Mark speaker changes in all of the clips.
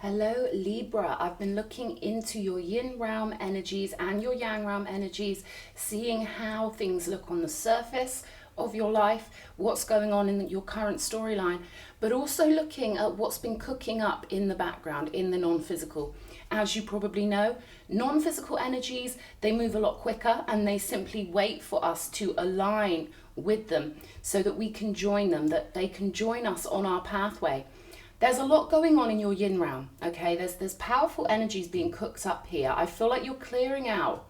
Speaker 1: Hello Libra, I've been looking into your yin realm energies and your yang realm energies, seeing how things look on the surface of your life, what's going on in your current storyline, but also looking at what's been cooking up in the background, in the non-physical. As you probably know, non-physical energies, they move a lot quicker and they simply wait for us to align with them so that we can join them, that they can join us on our pathway. There's a lot going on in your yin realm, okay? There's powerful energies being cooked up here. I feel like you're clearing out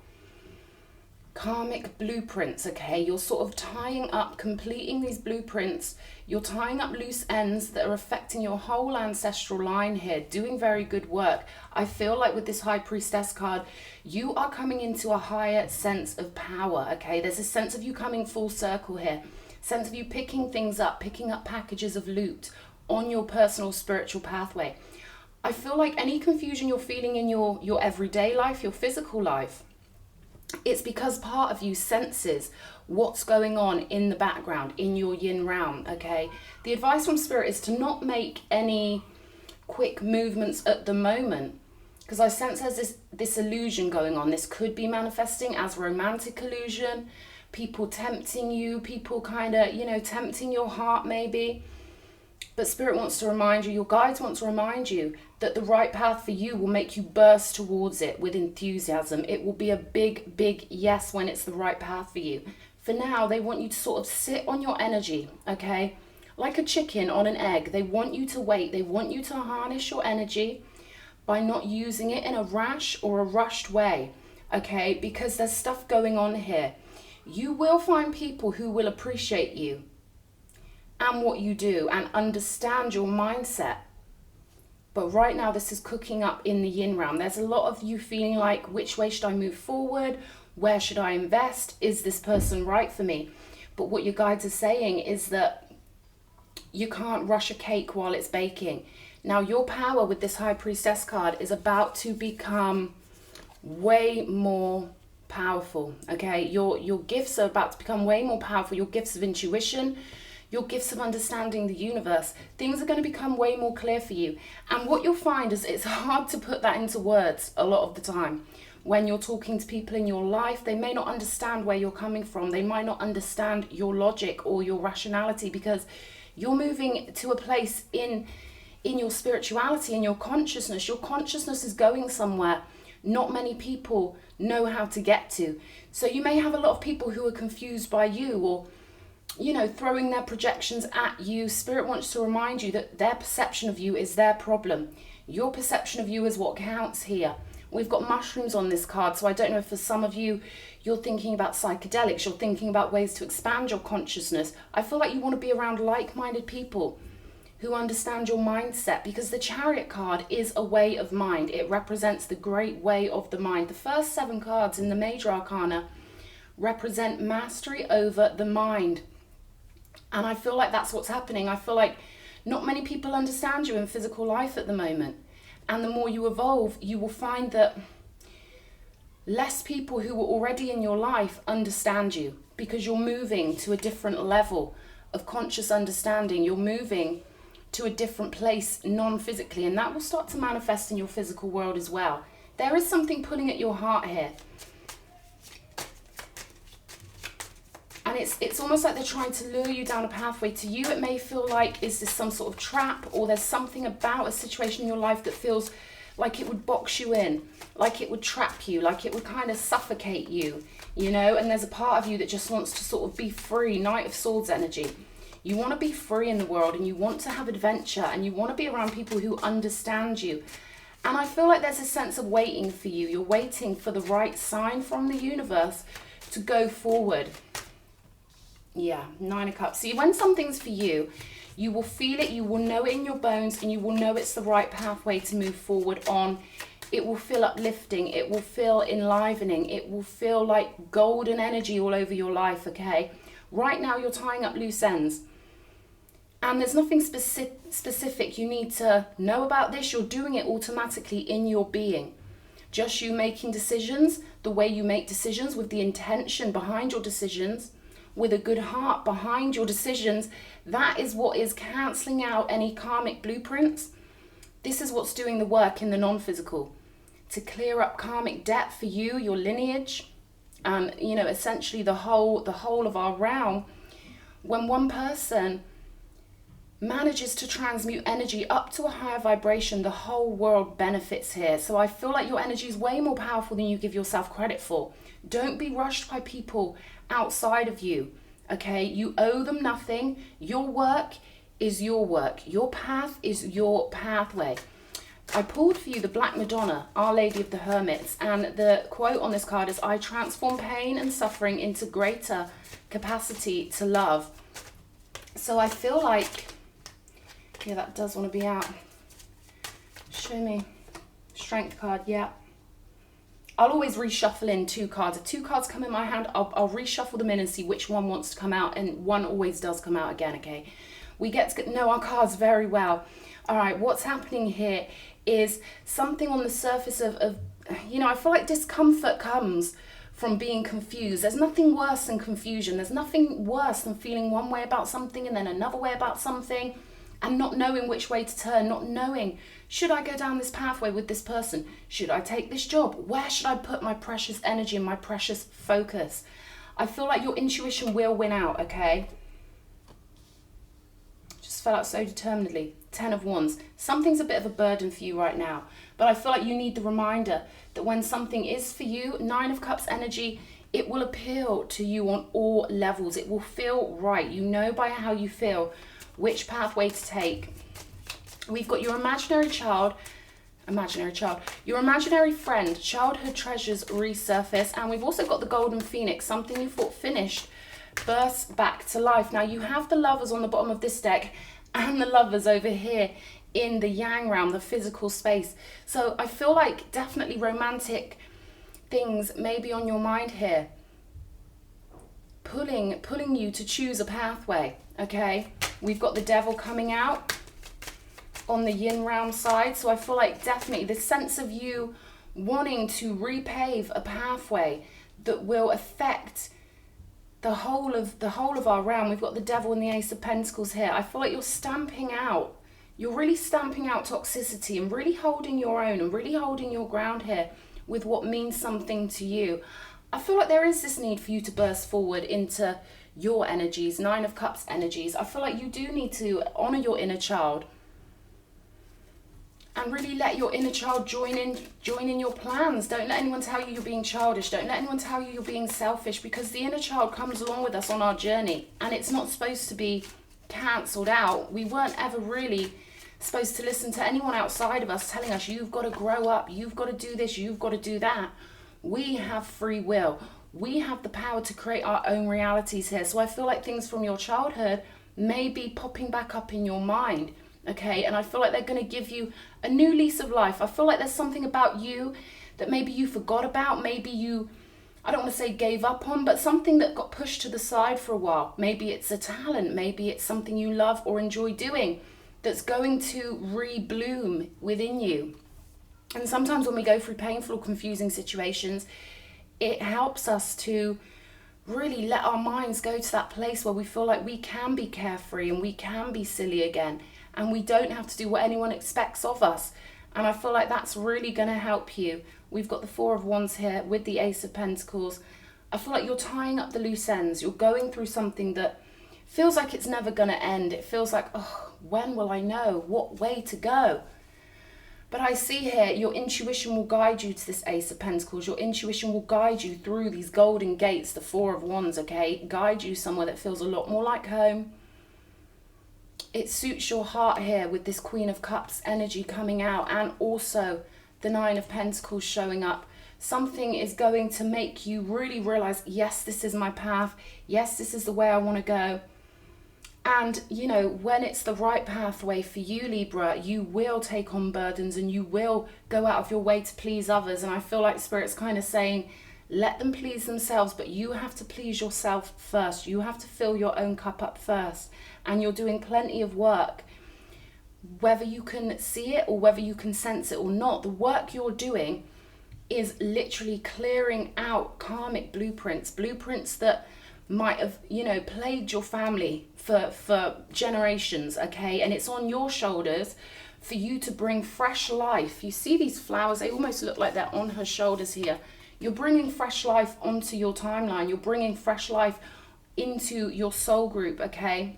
Speaker 1: karmic blueprints, okay? You're sort of tying up, completing these blueprints. You're tying up loose ends that are affecting your whole ancestral line here, doing very good work. I feel like with this High Priestess card, you are coming into a higher sense of power, okay? There's a sense of you coming full circle here, sense of you picking things up, picking up packages of loot on your personal spiritual pathway. I feel like any confusion you're feeling in your everyday life, your physical life, it's because part of you senses what's going on in the background in your yin realm, okay? The advice from spirit is to not make any quick movements at the moment, because I sense there's this illusion going on. This could be manifesting as romantic illusion, people tempting you, people kind of, tempting your heart maybe. But spirit wants to remind you, your guides want to remind you that the right path for you will make you burst towards it with enthusiasm. It will be a big, big yes when it's the right path for you. For now, they want you to sort of sit on your energy, okay? Like a chicken on an egg. They want you to wait. They want you to harness your energy by not using it in a rash or a rushed way, okay? Because there's stuff going on here. You will find people who will appreciate you and what you do and understand your mindset. But right now this is cooking up in the yin realm. There's a lot of you feeling like, which way should I move forward? Where should I invest? Is this person right for me? But what your guides are saying is that you can't rush a cake while it's baking. Now your power with this High Priestess card is about to become way more powerful, okay? Your gifts are about to become way more powerful. Your gifts of intuition, your gifts of understanding the universe, things are going to become way more clear for you. And what you'll find is it's hard to put that into words a lot of the time. When you're talking to people in your life, they may not understand where you're coming from. They might not understand your logic or your rationality, because you're moving to a place in your spirituality, in your consciousness. Your consciousness is going somewhere not many people know how to get to. So you may have a lot of people who are confused by you, or throwing their projections at you. Spirit wants to remind you that their perception of you is their problem. Your perception of you is what counts here. We've got mushrooms on this card, so I don't know if for some of you, you're thinking about psychedelics, you're thinking about ways to expand your consciousness. I feel like you want to be around like-minded people who understand your mindset, because the Chariot card is a way of mind. It represents the great way of the mind. The first 7 cards in the Major Arcana represent mastery over the mind. And I feel like that's what's happening. I feel like not many people understand you in physical life at the moment. And the more you evolve, you will find that less people who were already in your life understand you, because you're moving to a different level of conscious understanding. You're moving to a different place non-physically, and that will start to manifest in your physical world as well. There is something pulling at your heart here. And it's almost like they're trying to lure you down a pathway. To you, it may feel like, is this some sort of trap? Or there's something about a situation in your life that feels like it would box you in, like it would trap you, like it would kind of suffocate you, And there's a part of you that just wants to sort of be free, Knight of Swords energy. You want to be free in the world, and you want to have adventure, and you want to be around people who understand you. And I feel like there's a sense of waiting for you. You're waiting for the right sign from the universe to go forward. Yeah, 9 of Cups. See, when something's for you, you will feel it, you will know it in your bones, and you will know it's the right pathway to move forward on. It will feel uplifting, it will feel enlivening, it will feel like golden energy all over your life, okay? Right now, you're tying up loose ends. And there's nothing specific you need to know about this. You're doing it automatically in your being. Just you making decisions, the way you make decisions, with the intention behind your decisions, with a good heart behind your decisions, that is what is cancelling out any karmic blueprints This is what's doing the work in the non-physical, to clear up karmic debt for you, your lineage, and essentially the whole of our realm. When one person manages to transmute energy up to a higher vibration, the whole world benefits here. So I feel like your energy is way more powerful than you give yourself credit for. Don't be rushed by people outside of you, okay? You owe them nothing. Your work is your work. Your path is your pathway. I pulled for you the Black Madonna, Our Lady of the Hermits, and the quote on this card is, I transform pain and suffering into greater capacity to love. So I feel like, yeah, that does want to be out. Show me. Strength card, yeah. I'll always reshuffle in 2 cards. If 2 cards come in my hand, I'll reshuffle them in and see which one wants to come out, and one always does come out again, okay? We get to know our cards very well. All right, what's happening here is something on the surface of I feel like discomfort comes from being confused. There's nothing worse than confusion. There's nothing worse than feeling one way about something and then another way about something, and not knowing which way to turn, not knowing, should I go down this pathway with this person? Should I take this job? Where should I put my precious energy and my precious focus? I feel like your intuition will win out, okay? Just fell out so determinedly. 10 of Wands. Something's a bit of a burden for you right now, but I feel like you need the reminder that when something is for you, 9 of Cups energy, it will appeal to you on all levels. It will feel right. You know by how you feel which pathway to take. We've got your imaginary child, your imaginary friend, childhood treasures resurface, and we've also got the golden phoenix, something you thought finished, bursts back to life. Now you have the lovers on the bottom of this deck and the lovers over here in the yang realm, the physical space. So I feel like definitely romantic things may be on your mind here, pulling you to choose a pathway, okay? We've got the devil coming out on the yin realm side. So I feel like definitely this sense of you wanting to repave a pathway that will affect the whole of our realm. We've got the devil and the ace of pentacles here. I feel like you're really stamping out toxicity and really holding your own and really holding your ground here with what means something to you. I feel like there is this need for you to burst forward into your energies, 9 of Cups energies. I feel like you do need to honor your inner child and really let your inner child join in your plans. Don't let anyone tell you you're being childish. Don't let anyone tell you you're being selfish, because the inner child comes along with us on our journey, and it's not supposed to be cancelled out. We weren't ever really supposed to listen to anyone outside of us telling us, you've got to grow up, you've got to do this, you've got to do that. We have free will. We have the power to create our own realities here. So I feel like things from your childhood may be popping back up in your mind, okay? And I feel like they're going to give you a new lease of life. I feel like there's something about you that maybe you forgot about, maybe you, I don't want to say gave up on, but something that got pushed to the side for a while. Maybe it's a talent, maybe it's something you love or enjoy doing that's going to re-bloom within you. And sometimes when we go through painful or confusing situations, it helps us to really let our minds go to that place where we feel like we can be carefree and we can be silly again, and we don't have to do what anyone expects of us. And I feel like that's really going to help you. We've got the 4 of Wands here with the Ace of Pentacles. I feel like you're tying up the loose ends. You're going through something that feels like it's never going to end. It feels like, oh, when will I know what way to go? But I see here, your intuition will guide you to this Ace of Pentacles. Your intuition will guide you through these golden gates, the 4 of Wands, okay? Guide you somewhere that feels a lot more like home. It suits your heart here with this Queen of Cups energy coming out, and also the 9 of Pentacles showing up. Something is going to make you really realize, yes, this is my path. Yes, this is the way I want to go. And, you know, when it's the right pathway for you, Libra, you will take on burdens and you will go out of your way to please others. And I feel like Spirit's kind of saying, let them please themselves, but you have to please yourself first. You have to fill your own cup up first. And you're doing plenty of work, whether you can see it or whether you can sense it or not. The work you're doing is literally clearing out karmic blueprints that might have, you know, plagued your family for generations, okay? And it's on your shoulders for you to bring fresh life. You see these flowers, they almost look like they're on her shoulders here. You're bringing fresh life onto your timeline. You're bringing fresh life into your soul group, okay?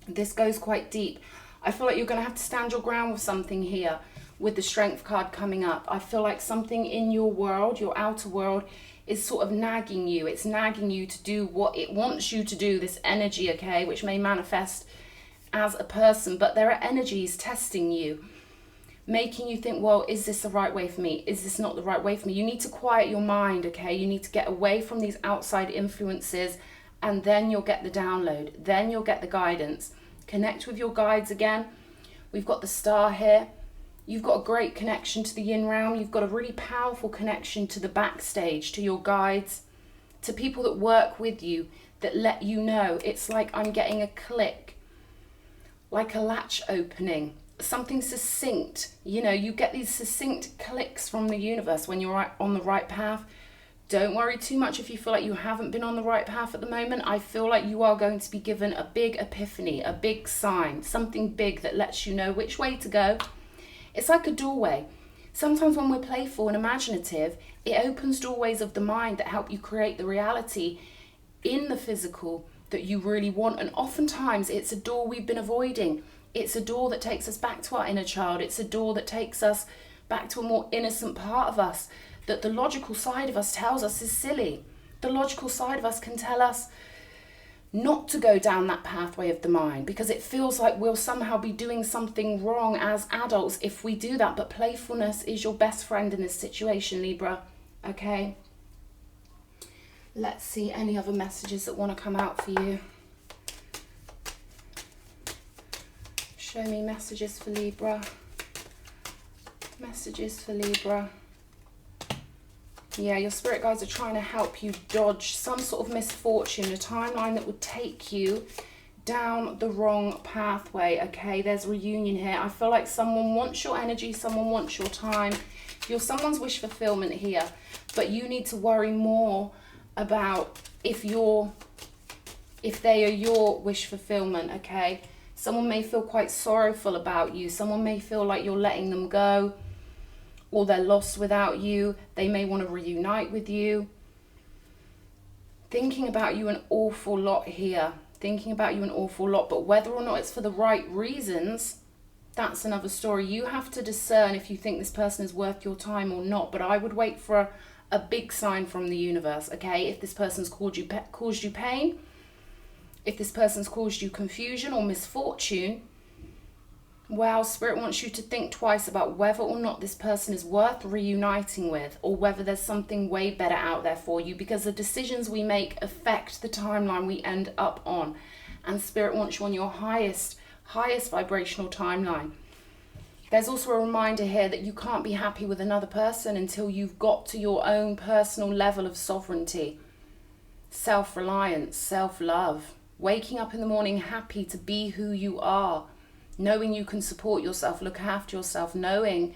Speaker 1: This goes quite deep. I feel like you're going to have to stand your ground with something here with the Strength card coming up. I feel like something in your world, your outer world, is sort of nagging you. It's nagging you to do what it wants you to do, this energy, okay, which may manifest as a person, but there are energies testing you, making you think, well, is this the right way for me? Is this not the right way for me? You need to quiet your mind, okay? You need to get away from these outside influences, and then you'll get the download. Then you'll get the guidance. Connect with your guides again. We've got the star here. You've got a great connection to the yin realm. You've got a really powerful connection to the backstage, to your guides, to people that work with you, that let you know. It's like I'm getting a click, like a latch opening, something succinct. You know, you get these succinct clicks from the universe when you're on the right path. Don't worry too much if you feel like you haven't been on the right path at the moment. I feel like you are going to be given a big epiphany, a big sign, something big that lets you know which way to go. It's like a doorway. Sometimes when we're playful and imaginative, it opens doorways of the mind that help you create the reality in the physical that you really want. And oftentimes it's a door we've been avoiding. It's a door that takes us back to our inner child. It's a door that takes us back to a more innocent part of us that the logical side of us tells us is silly. The logical side of us can tell us not to go down that pathway of the mind because it feels like we'll somehow be doing something wrong as adults if we do that. But playfulness is your best friend in this situation, Libra. Okay? Let's see any other messages that want to come out for you. Show me messages for Libra. Messages for Libra. Yeah, your spirit guides are trying to help you dodge some sort of misfortune, a timeline that would take you down the wrong pathway, okay? There's reunion here. I feel like someone wants your energy, someone wants your time. You're someone's wish fulfillment here, but you need to worry more about if they are your wish fulfillment, okay? Someone may feel quite sorrowful about you. Someone may feel like you're letting them go, or they're lost without you. They may want to reunite with you. Thinking about you an awful lot here. Thinking about you an awful lot, but whether or not it's for the right reasons, that's another story. You have to discern if you think this person is worth your time or not, but I would wait for a big sign from the universe, okay? If this person's caused you pain, if this person's caused you confusion or misfortune, well, Spirit wants you to think twice about whether or not this person is worth reuniting with, or whether there's something way better out there for you, because the decisions we make affect the timeline we end up on. And Spirit wants you on your highest vibrational timeline. There's also a reminder here that you can't be happy with another person until you've got to your own personal level of sovereignty, self-reliance, self-love, waking up in the morning happy to be who you are, knowing you can support yourself, look after yourself, knowing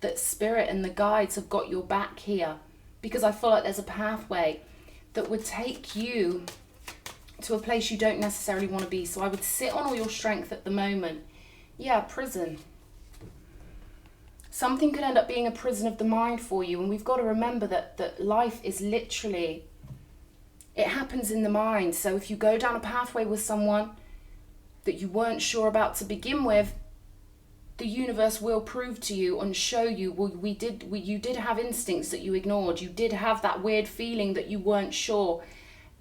Speaker 1: that Spirit and the guides have got your back here. Because I feel like there's a pathway that would take you to a place you don't necessarily want to be. So I would sit on all your strength at the moment. Yeah, prison. Something could end up being a prison of the mind for you. And we've got to remember that life is literally, it happens in the mind. So if you go down a pathway with someone that you weren't sure about to begin with, the universe will prove to you and show you, well, you did have instincts that you ignored. You did have that weird feeling that you weren't sure.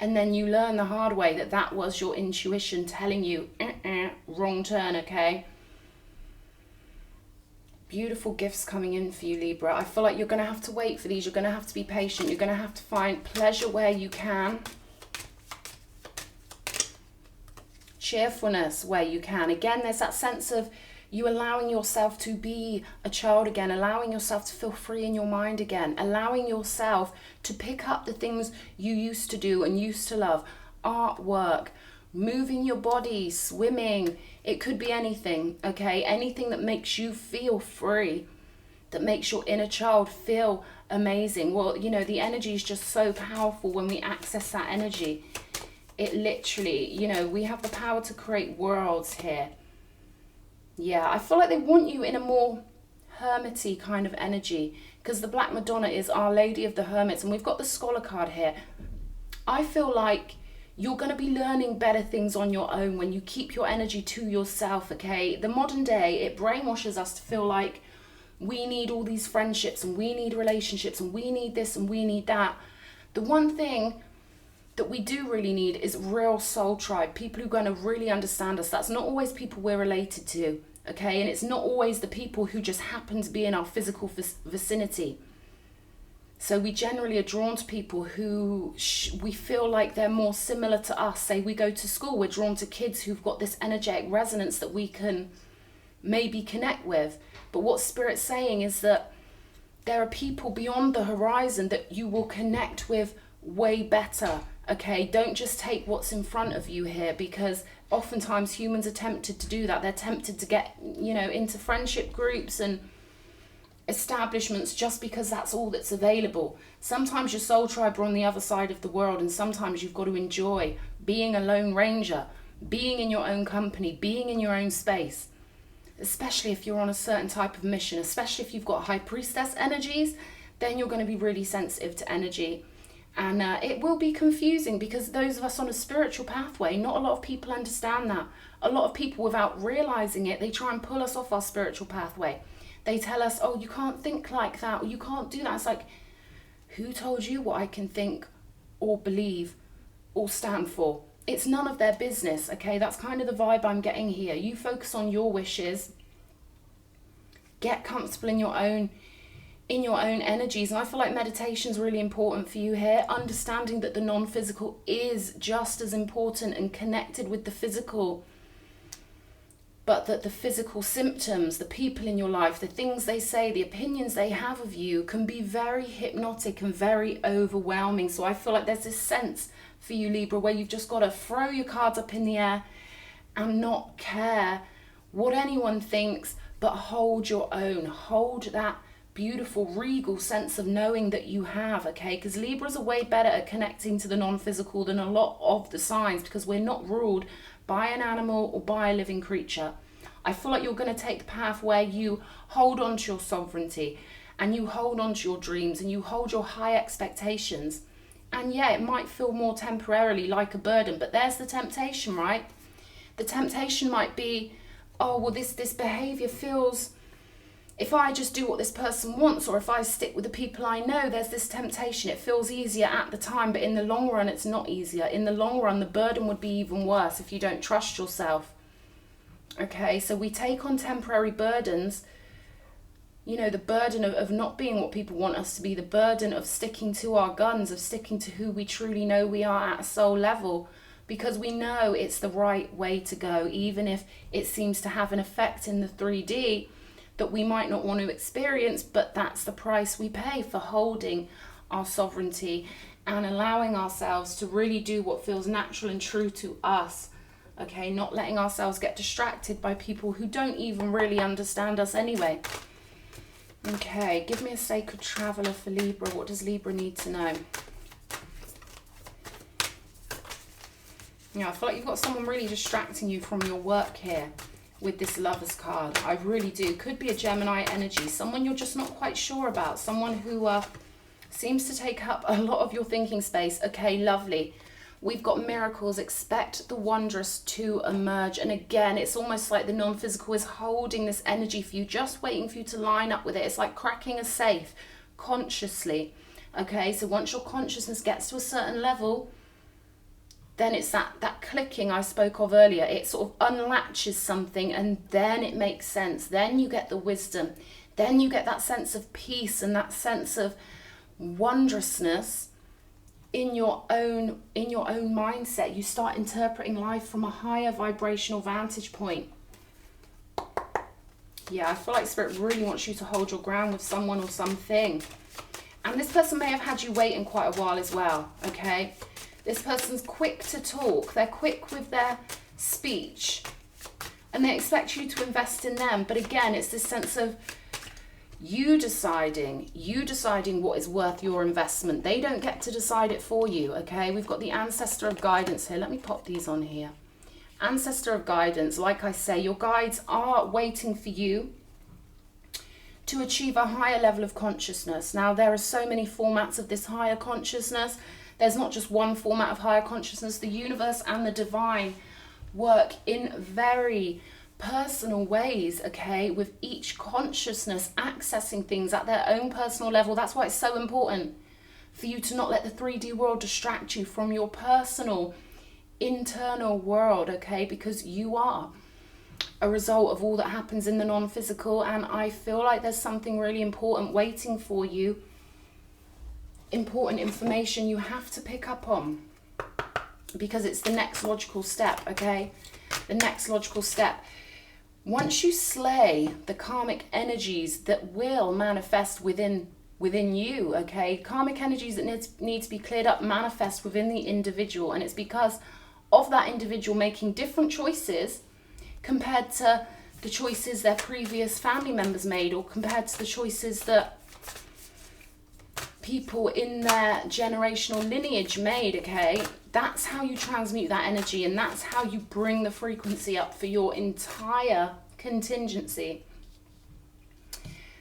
Speaker 1: And then you learn the hard way that that was your intuition telling you, wrong turn, okay? Beautiful gifts coming in for you, Libra. I feel like you're going to have to wait for these. You're going to have to be patient. You're going to have to find pleasure where you can. Cheerfulness where you can. Again, there's that sense of you allowing yourself to be a child again, allowing yourself to feel free in your mind again, allowing yourself to pick up the things you used to do and used to love. Artwork, moving your body, swimming. It could be anything, okay? Anything that makes you feel free, that makes your inner child feel amazing. Well, you know, the energy is just so powerful when we access that energy. It literally, you know, we have the power to create worlds here. Yeah, I feel like they want you in a more hermity kind of energy, because the Black Madonna is Our Lady of the Hermits, and we've got the Scholar card here. I feel like you're going to be learning better things on your own when you keep your energy to yourself, okay? The modern day, it brainwashes us to feel like we need all these friendships and we need relationships and we need this and we need that. The one thing that we do really need is real soul tribe, people who are going to really understand us. That's not always people we're related to, okay? And it's not always the people who just happen to be in our physical vicinity. So we generally are drawn to people who we feel like they're more similar to us. Say we go to school, we're drawn to kids who've got this energetic resonance that we can maybe connect with. But what Spirit's saying is that there are people beyond the horizon that you will connect with way better, okay? Don't just take what's in front of you here, because oftentimes humans are tempted to do that. They're tempted to get, you know, into friendship groups and establishments just because that's all that's available. Sometimes your soul tribe are on the other side of the world, and sometimes you've got to enjoy being a lone ranger, being in your own company, being in your own space, especially if you're on a certain type of mission, especially if you've got high priestess energies. Then you're going to be really sensitive to energy, and it will be confusing, because those of us on a spiritual pathway, not a lot of people understand that. A lot of people, without realizing it, they try and pull us off our spiritual pathway. They tell us, oh, you can't think like that, or you can't do that. It's like, who told you what I can think or believe or stand for? It's none of their business, okay? That's kind of the vibe I'm getting here. You focus on your wishes, get comfortable in your own energies. And I feel like meditation is really important for you here. Understanding that the non-physical is just as important and connected with the physical, but that the physical symptoms, the people in your life, the things they say, the opinions they have of you can be very hypnotic and very overwhelming. So I feel like there's this sense for you, Libra, where you've just got to throw your cards up in the air and not care what anyone thinks, but hold your own. Hold that beautiful, regal sense of knowing that you have, okay? Because Libras are way better at connecting to the non-physical than a lot of the signs, because we're not ruled by an animal or by a living creature. I feel like you're going to take the path where you hold on to your sovereignty, and you hold on to your dreams, and you hold your high expectations. And yeah, it might feel more temporarily like a burden, but there's the temptation, right? The temptation might be, oh, well, this behavior feels, if I just do what this person wants, or if I stick with the people I know, there's this temptation. It feels easier at the time, but in the long run, it's not easier. In the long run, the burden would be even worse if you don't trust yourself. Okay, so we take on temporary burdens, you know, the burden of not being what people want us to be, the burden of sticking to our guns, of sticking to who we truly know we are at a soul level, because we know it's the right way to go, even if it seems to have an effect in the 3D that we might not want to experience. But that's the price we pay for holding our sovereignty and allowing ourselves to really do what feels natural and true to us, okay? Not letting ourselves get distracted by people who don't even really understand us anyway. Okay, give me a sacred traveler for Libra. What does Libra need to know? Yeah, I feel like you've got someone really distracting you from your work here with this Lovers card. I really do. Could be a Gemini energy, someone you're just not quite sure about, someone who seems to take up a lot of your thinking space. Okay, lovely. We've got miracles. Expect the wondrous to emerge. And again, it's almost like the non-physical is holding this energy for you, just waiting for you to line up with it. It's like cracking a safe consciously. Okay, so once your consciousness gets to a certain level, then it's that clicking I spoke of earlier. It sort of unlatches something, and then it makes sense. Then you get the wisdom. Then you get that sense of peace and that sense of wondrousness in your own mindset. You start interpreting life from a higher vibrational vantage point. Yeah, I feel like Spirit really wants you to hold your ground with someone or something. And this person may have had you waiting quite a while as well, okay? This person's quick to talk. They're quick with their speech. And they expect you to invest in them. But again, it's this sense of you deciding what is worth your investment. They don't get to decide it for you, okay? We've got the Ancestor of Guidance here. Let me pop these on here. Ancestor of Guidance, like I say, your guides are waiting for you to achieve a higher level of consciousness. Now, there are so many formats of this higher consciousness. There's not just one format of higher consciousness. The universe and the divine work in very personal ways, okay, with each consciousness accessing things at their own personal level. That's why it's so important for you to not let the 3D world distract you from your personal internal world, okay, because you are a result of all that happens in the non-physical. And I feel like there's something really important waiting for you, important information you have to pick up on, because it's the next logical step, okay? The next logical step. Once you slay the karmic energies that will manifest within you, okay? Karmic energies that need to be cleared up manifest within the individual, and it's because of that individual making different choices compared to the choices their previous family members made, or compared to the choices that people in their generational lineage made, okay? That's how you transmute that energy, and that's how you bring the frequency up for your entire contingency.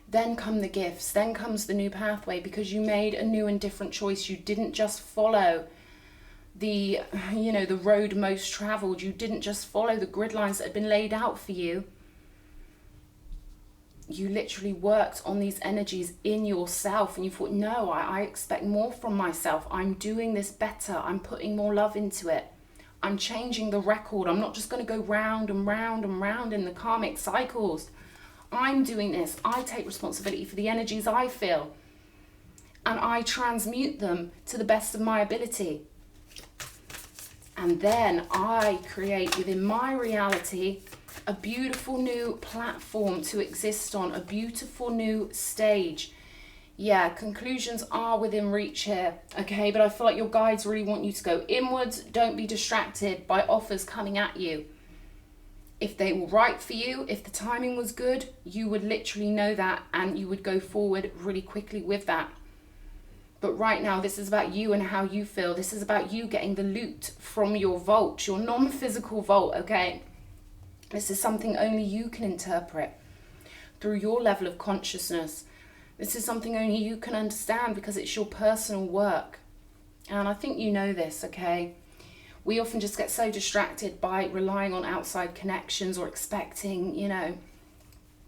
Speaker 1: Then come the gifts, then comes the new pathway, because you made a new and different choice. You didn't just follow the road most traveled. You didn't just follow the grid lines that had been laid out for you. You literally worked on these energies in yourself, and you thought, no, I expect more from myself. I'm doing this better. I'm putting more love into it. I'm changing the record. I'm not just going to go round and round and round in the karmic cycles. I'm doing this. I take responsibility for the energies I feel, and I transmute them to the best of my ability. And then I create within my reality a beautiful new platform to exist on, a beautiful new stage. Yeah, conclusions are within reach here, okay? But I feel like your guides really want you to go inwards. Don't be distracted by offers coming at you. If they were right for you, if the timing was good, you would literally know that, and you would go forward really quickly with that. But right now, this is about you and how you feel. This is about you getting the loot from your vault, your non-physical vault, okay? This is something only you can interpret through your level of consciousness. This is something only you can understand because it's your personal work. And I think you know this, okay? We often just get so distracted by relying on outside connections or expecting,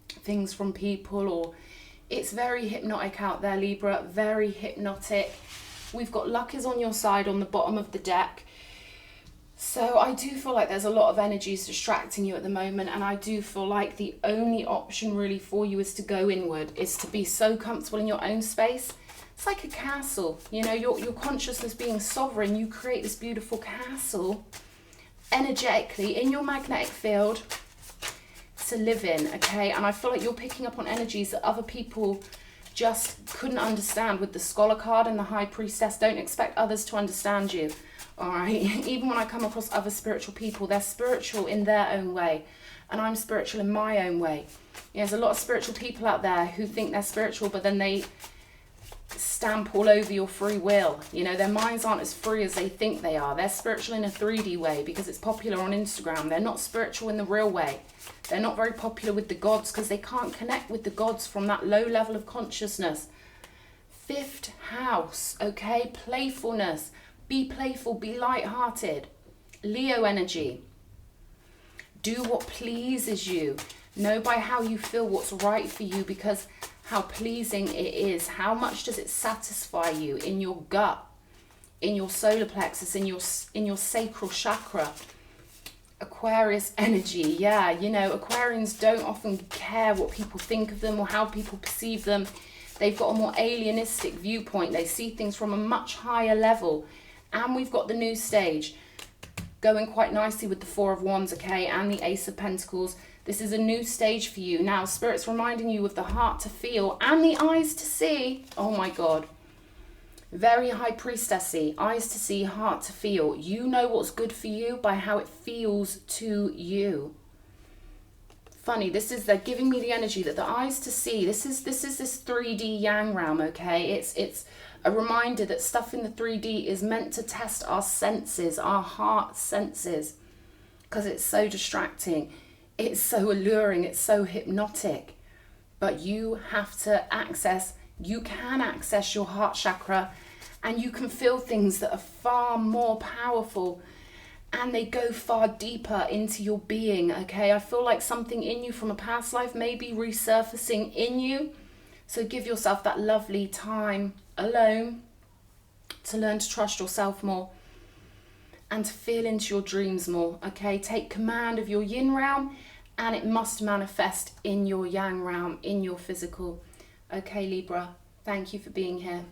Speaker 1: things from people, or it's very hypnotic out there, Libra, very hypnotic. We've got luck is on your side on the bottom of the deck. So I do feel like there's a lot of energies distracting you at the moment, and I do feel like the only option really for you is to go inward, is to be so comfortable in your own space. It's like a castle, your consciousness being sovereign. You create this beautiful castle energetically in your magnetic field to live in, okay? And I feel like you're picking up on energies that other people just couldn't understand with the Scholar card and the High Priestess. Don't expect others to understand you, all right? Even when I come across other spiritual people, they're spiritual in their own way, and I'm spiritual in my own way. There's a lot of spiritual people out there who think they're spiritual, but then they stamp all over your free will. Their minds aren't as free as they think they are. They're spiritual in a 3D way because it's popular on Instagram. They're not spiritual in the real way. They're not very popular with the gods because they can't connect with the gods from that low level of consciousness. 5th house, okay? Playfulness. Be playful, be light-hearted. Leo energy. Do what pleases you. Know by how you feel what's right for you, because how pleasing it is. How much does it satisfy you in your gut, in your solar plexus, in your sacral chakra? Aquarius energy, yeah, Aquarians don't often care what people think of them or how people perceive them. They've got a more alienistic viewpoint. They see things from a much higher level. And we've got the new stage going quite nicely with the 4 of Wands, okay, and the Ace of Pentacles. This is a new stage for you. Now, Spirit's reminding you of the heart to feel and the eyes to see. Oh my God. Very High Priestessy. Eyes to see, heart to feel. You know what's good for you by how it feels to you. Funny, they're giving me the energy that the eyes to see. This is this 3D yang realm, okay? It's a reminder that stuff in the 3D is meant to test our senses, our heart senses. because it's so distracting. It's so alluring. It's so hypnotic. But you have to access, you can access your heart chakra, and you can feel things that are far more powerful, and they go far deeper into your being, okay? I feel like something in you from a past life may be resurfacing in you. So give yourself that lovely time alone to learn to trust yourself more and to feel into your dreams more, okay? Take command of your yin realm, and it must manifest in your yang realm, in your physical. Okay, Libra, thank you for being here.